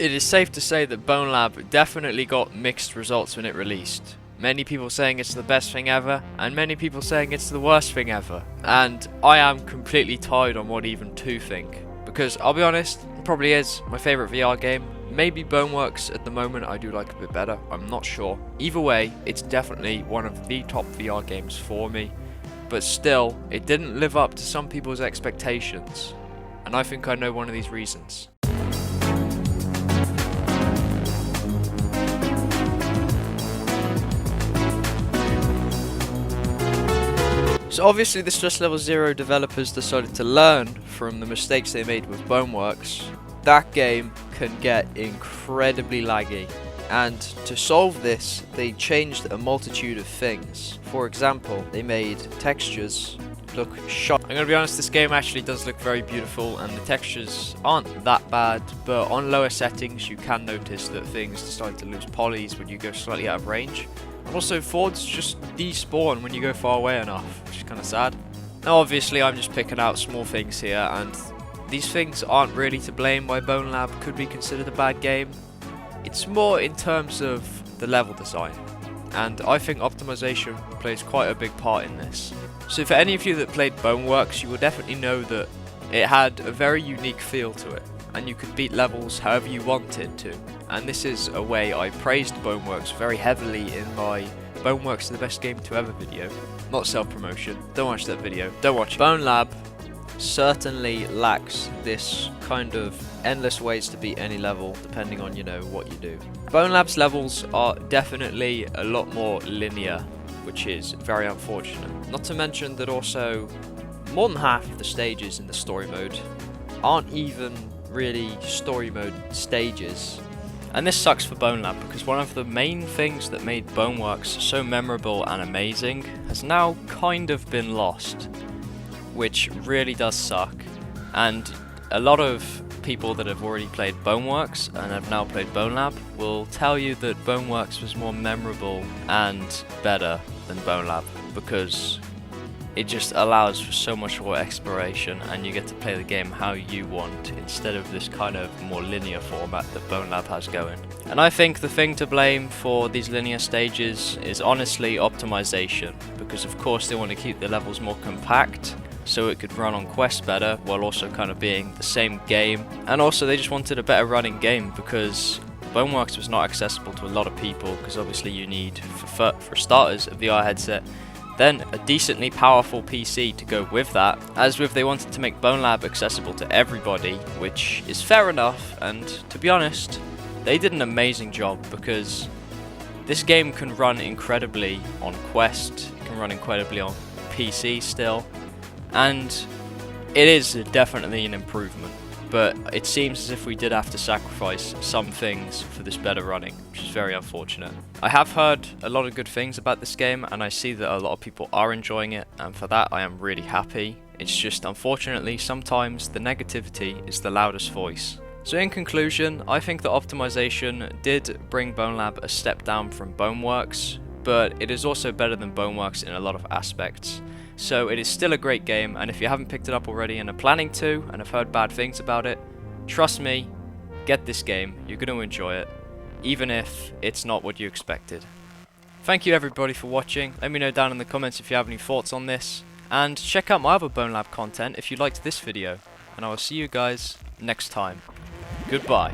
It is safe to say that BONELAB definitely got mixed results when it released. Many people saying it's the best thing ever, and many people saying it's the worst thing ever. And I am completely tied on what even to think. Because I'll be honest, it probably is my favourite VR game. Maybe Boneworks at the moment I do like a bit better, I'm not sure. Either way, it's definitely one of the top VR games for me. But still, it didn't live up to some people's expectations. And I think I know one of these reasons. So obviously the Stress Level 0 developers decided to learn from the mistakes they made with Boneworks. That game can get incredibly laggy, and to solve this they changed a multitude of things. For example, they made textures look sharp. I'm gonna be honest, this game actually does look very beautiful and the textures aren't that bad, but on lower settings you can notice that things decide to lose polys when you go slightly out of range. And also Fords just despawn when you go far away enough, which is kind of sad. Now obviously I'm just picking out small things here, and these things aren't really to blame why BONELAB could be considered a bad game. It's more in terms of the level design, and I think optimization plays quite a big part in this. So for any of you that played Boneworks, you will definitely know that it had a very unique feel to it, and you could beat levels however you wanted to. And this is a way I praised Boneworks very heavily in my Boneworks is the best game to ever video. Not self-promotion, don't watch that video, don't watch it. BONELAB certainly lacks this kind of endless ways to beat any level depending on, you know, what you do. BONELAB's levels are definitely a lot more linear, which is very unfortunate. Not to mention that also more than half of the stages in the story mode aren't even really story mode stages. And this sucks for BONELAB because one of the main things that made Boneworks so memorable and amazing has now kind of been lost, which really does suck. And a lot of people that have already played Boneworks and have now played BONELAB will tell you that Boneworks was more memorable and better than BONELAB because it just allows for so much more exploration and you get to play the game how you want instead of this kind of more linear format that BONELAB has going. And I think the thing to blame for these linear stages is honestly optimization, because of course they want to keep the levels more compact so it could run on Quest better while also kind of being the same game. And also they just wanted a better running game because Boneworks was not accessible to a lot of people because obviously you need, for starters, a VR headset, then a decently powerful PC to go with that, as if they wanted to make BONELAB accessible to everybody, which is fair enough, and to be honest, they did an amazing job because this game can run incredibly on Quest, it can run incredibly on PC still, and it is definitely an improvement. But it seems as if we did have to sacrifice some things for this better running, which is very unfortunate. I have heard a lot of good things about this game and I see that a lot of people are enjoying it, and for that I am really happy. It's just unfortunately sometimes the negativity is the loudest voice. So in conclusion, I think that optimization did bring BONELAB a step down from Boneworks, but it is also better than Boneworks in a lot of aspects. So it is still a great game, and if you haven't picked it up already and are planning to and have heard bad things about it, trust me, get this game, you're going to enjoy it, even if it's not what you expected. Thank you everybody for watching, let me know down in the comments if you have any thoughts on this, and check out my other BONELAB content if you liked this video, and I will see you guys next time. Goodbye.